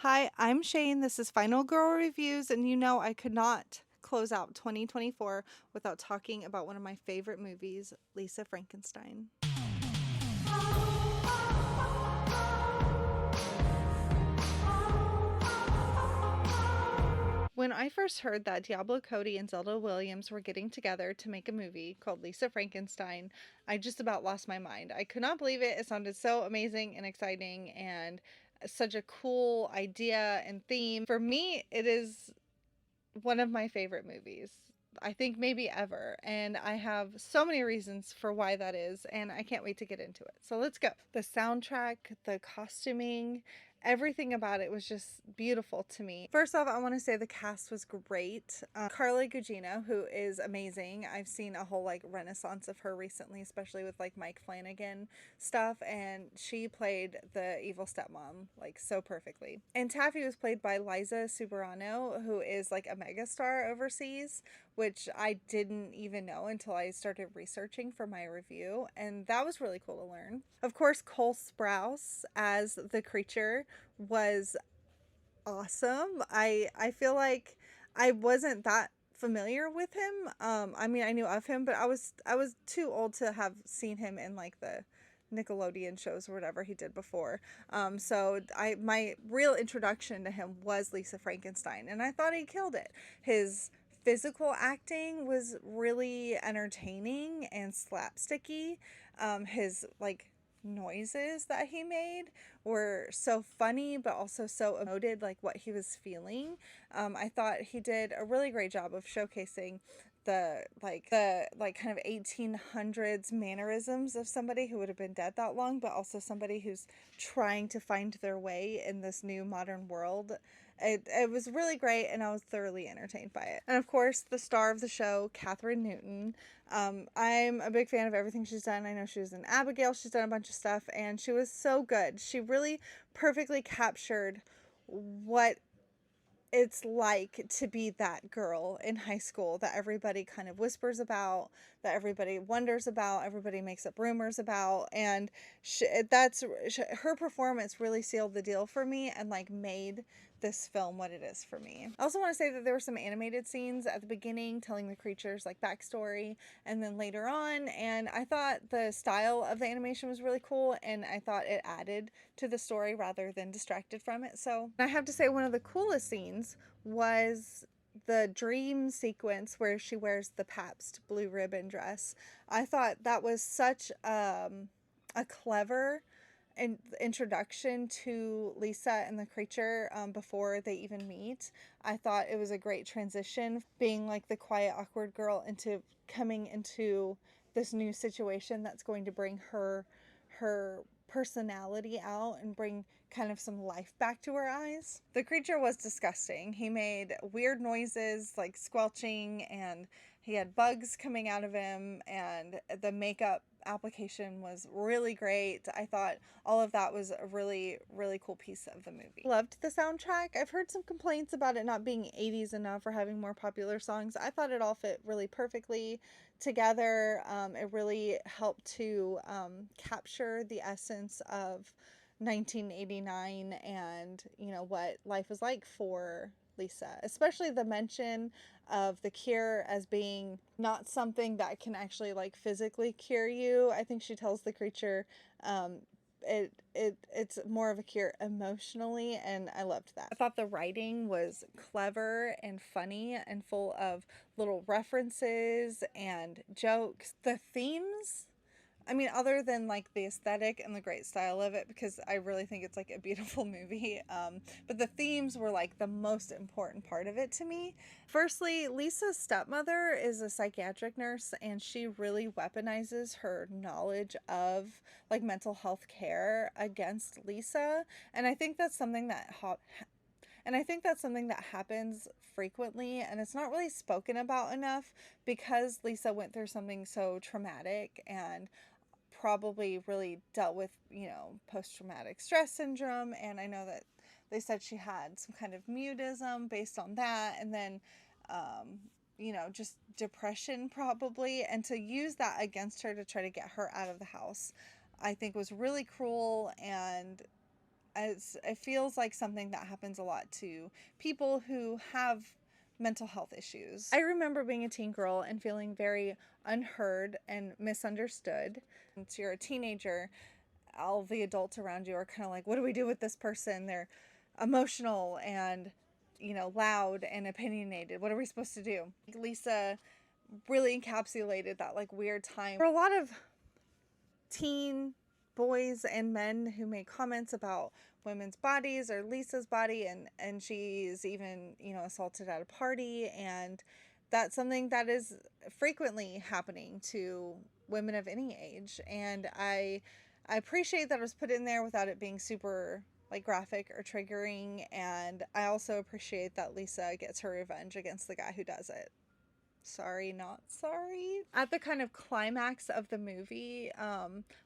Hi, I'm Shane. This is Final Girl Reviews, and you know I could not close out 2024 without talking about one of my favorite movies, Lisa Frankenstein. When I first heard that Diablo Cody and Zelda Williams were getting together to make a movie called Lisa Frankenstein, I just about lost my mind. I could not believe it. It sounded so amazing and exciting and such a cool idea and theme. For me, it is one of my favorite movies. I think maybe ever. And I have so many reasons for why that is, and I can't wait to get into it. So let's go. The soundtrack, the costuming, everything about it was just beautiful to me. First off, I want to say the cast was great. Carla Gugino, who is amazing. I've seen a whole renaissance of her recently, especially with Mike Flanagan stuff, and she played the evil stepmom so perfectly. And Taffy was played by Liza Subarano, who is a megastar overseas, which I didn't even know until I started researching for my review, and that was really cool to learn. Of course, Cole Sprouse as the creature was awesome. I feel like I wasn't that familiar with him. I mean, I knew of him, but I was too old to have seen him in the Nickelodeon shows or whatever he did before. So my real introduction to him was Lisa Frankenstein, and I thought he killed it. His physical acting was really entertaining and slapsticky. His noises that he made were so funny but also so emoted, what he was feeling. I thought he did a really great job of showcasing the kind of 1800s mannerisms of somebody who would have been dead that long, but also somebody who's trying to find their way in this new modern world. It was really great, and I was thoroughly entertained by it. And of course, the star of the show, Catherine Newton. I'm a big fan of everything she's done. I know she was in Abigail. She's done a bunch of stuff, and she was so good. She really perfectly captured what it's like to be that girl in high school that everybody kind of whispers about, that everybody wonders about, everybody makes up rumors about, and her performance really sealed the deal for me and made this film what it is for me. I also want to say that there were some animated scenes at the beginning telling the creatures backstory, and then later on, and I thought the style of the animation was really cool, and I thought it added to the story rather than distracted from it. So I have to say one of the coolest scenes was the dream sequence where she wears the Pabst blue ribbon dress. I thought that was such a clever introduction to Lisa and the creature before they even meet. I thought it was a great transition, being the quiet, awkward girl into coming into this new situation that's going to bring her personality out and bring kind of some life back to her eyes. The creature was disgusting. He made weird noises like squelching, and he had bugs coming out of him, and the makeup application was really great. I thought all of that was a really, really cool piece of the movie. Loved the soundtrack. I've heard some complaints about it not being 80s enough or having more popular songs. I thought it all fit really perfectly together. It really helped to capture the essence of 1989 and what life was like for Lisa, especially the mention of the cure as being not something that can actually physically cure you. I think she tells the creature it's more of a cure emotionally, and I loved that. I thought the writing was clever and funny and full of little references and jokes. The themes, I mean, other than the aesthetic and the great style of it, because I really think it's a beautiful movie. But the themes were the most important part of it to me. Firstly, Lisa's stepmother is a psychiatric nurse, and she really weaponizes her knowledge of mental health care against Lisa. And I think that's something that happens frequently, and it's not really spoken about enough because Lisa went through something so traumatic and probably really dealt with, post-traumatic stress syndrome. And I know that they said she had some kind of mutism based on that, and then, just depression probably. And to use that against her to try to get her out of the house, I think was really cruel, and as it feels like something that happens a lot to people who have mental health issues. I remember being a teen girl and feeling very unheard and misunderstood. Once you're a teenager, all the adults around you are kind of like, what do we do with this person? They're emotional and, loud and opinionated. What are we supposed to do? Lisa really encapsulated that like weird time. For a lot of teen boys and men who make comments about women's bodies or Lisa's body, and she's even, assaulted at a party, and that's something that is frequently happening to women of any age. And I appreciate that it was put in there without it being super like graphic or triggering, and I also appreciate that Lisa gets her revenge against the guy who does it. Sorry, not sorry. At the kind of climax of the movie,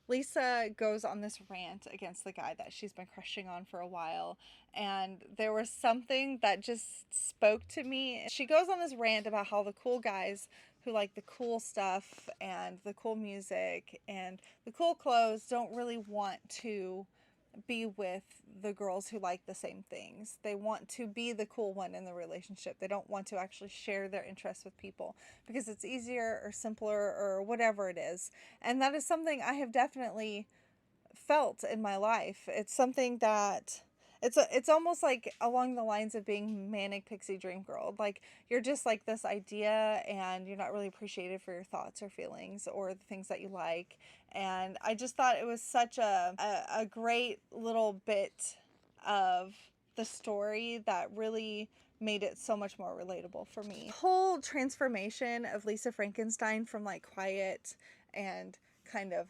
Lisa goes on this rant against the guy that she's been crushing on for a while, and there was something that just spoke to me. She goes on this rant about how the cool guys who like the cool stuff and the cool music and the cool clothes don't really want to be with the girls who like the same things. They want to be the cool one in the relationship. They don't want to actually share their interests with people because it's easier or simpler or whatever it is. And that is something I have definitely felt in my life. It's something that it's almost like along the lines of being manic pixie dream girl. Like you're just like this idea and you're not really appreciated for your thoughts or feelings or the things that you like. And I just thought it was such a great little bit of the story that really made it so much more relatable for me. The whole transformation of Lisa Frankenstein from like quiet and kind of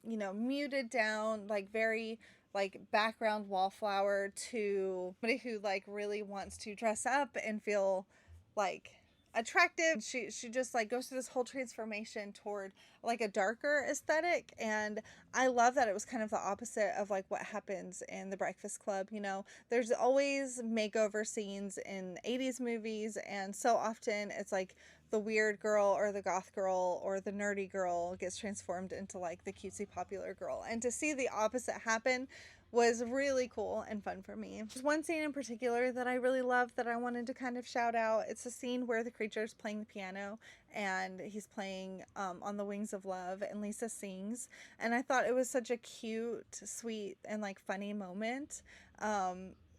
muted down, like very like background wallflower, to somebody who like really wants to dress up and feel like attractive. She just like goes through this whole transformation toward like a darker aesthetic, and I love that it was kind of the opposite of like what happens in The Breakfast Club. There's always makeover scenes in 80s movies, and so often it's like the weird girl or the goth girl or the nerdy girl gets transformed into like the cutesy popular girl, and to see the opposite happen was really cool and fun for me. There's one scene in particular that I really loved that I wanted to kind of shout out. It's a scene where the creature's playing the piano and he's playing On the Wings of Love, and Lisa sings, and I thought it was such a cute, sweet, and like funny moment.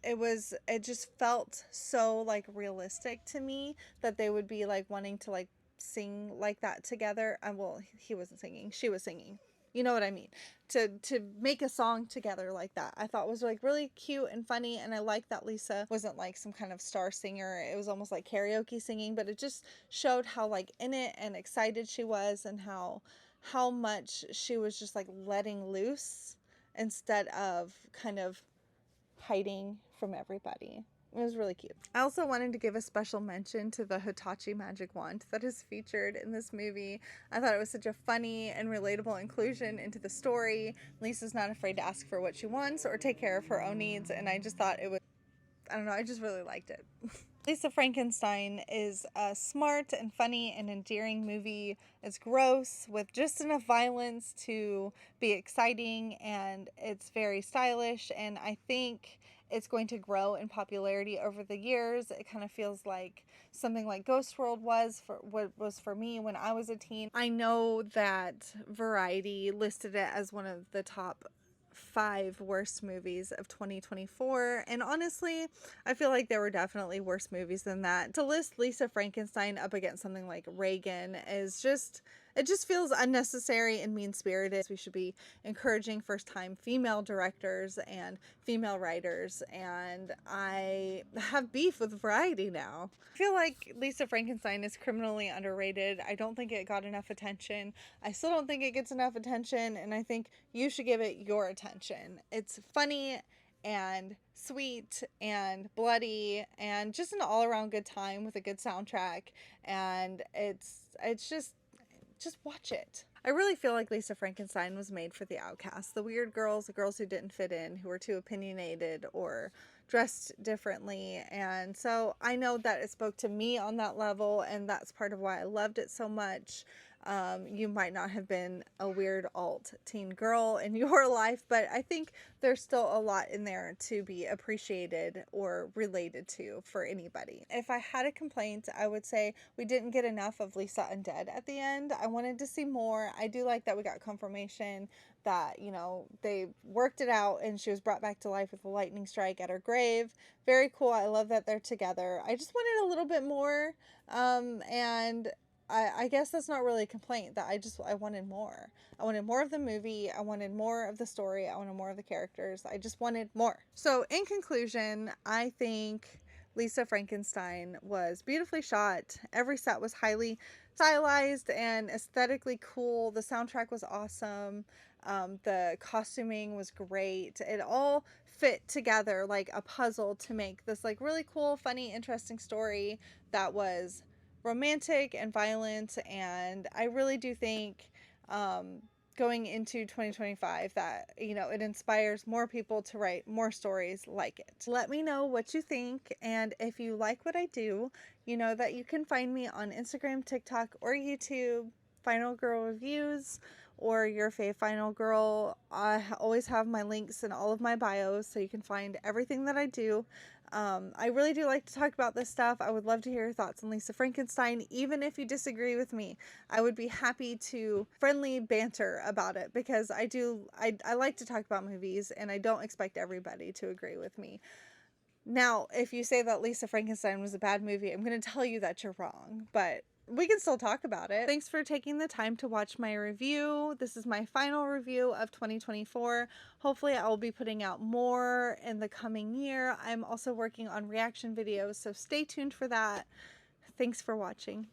It just felt so like realistic to me that they would be like wanting to like sing like that together. Well, he wasn't singing, she was singing, you know what I mean, to make a song together like that, I thought was like really cute and funny. And I like that Lisa wasn't like some kind of star singer. It was almost like karaoke singing, but it just showed how like in it and excited she was, and how much she was just like letting loose instead of kind of hiding from everybody. It was really cute. I also wanted to give a special mention to the Hitachi magic wand that is featured in this movie. I thought it was such a funny and relatable inclusion into the story. Lisa's not afraid to ask for what she wants or take care of her own needs, and I just thought it was, I don't know, I just really liked it. Lisa Frankenstein is a smart and funny and endearing movie. It's gross with just enough violence to be exciting, and it's very stylish, and I think it's going to grow in popularity over the years. It kind of feels like something like Ghost World was for me when I was a teen. I know that Variety listed it as one of the top 5 worst movies of 2024, and honestly I feel like there were definitely worse movies than that. To list Lisa Frankenstein up against something like Reagan is just, it just feels unnecessary and mean-spirited. We should be encouraging first-time female directors and female writers, and I have beef with Variety now. I feel like Lisa Frankenstein is criminally underrated. I don't think it got enough attention. I still don't think it gets enough attention, and I think you should give it your attention. It's funny and sweet and bloody and just an all-around good time with a good soundtrack, and it's just watch it. I really feel like Lisa Frankenstein was made for the outcasts, the weird girls, the girls who didn't fit in, who were too opinionated or dressed differently. And so I know that it spoke to me on that level, and that's part of why I loved it so much. You might not have been a weird alt teen girl in your life, but I think there's still a lot in there to be appreciated or related to for anybody. If I had a complaint, I would say we didn't get enough of Lisa Undead at the end. I wanted to see more. I do like that we got confirmation that, you know, they worked it out and she was brought back to life with a lightning strike at her grave. Very cool. I love that they're together. I just wanted a little bit more. And I guess that's not really a complaint, that I wanted more. I wanted more of the movie. I wanted more of the story. I wanted more of the characters. I just wanted more. So in conclusion, I think Lisa Frankenstein was beautifully shot. Every set was highly stylized and aesthetically cool. The soundtrack was awesome. The costuming was great. It all fit together like a puzzle to make this like really cool, funny, interesting story that was romantic and violent. And I really do think going into 2025 that, you know, it inspires more people to write more stories like it. Let me know what you think, and if you like what I do, you know that you can find me on Instagram, TikTok, or YouTube, Final Girl Reviews, or Your Fave Final Girl. I always have my links in all of my bios so you can find everything that I do. I really do like to talk about this stuff. I would love to hear your thoughts on Lisa Frankenstein. Even if you disagree with me, I would be happy to friendly banter about it, because I like to talk about movies and I don't expect everybody to agree with me. Now, if you say that Lisa Frankenstein was a bad movie, I'm going to tell you that you're wrong, but we can still talk about it. Thanks for taking the time to watch my review. This is my final review of 2024. Hopefully I will be putting out more in the coming year. I'm also working on reaction videos, so stay tuned for that. Thanks for watching.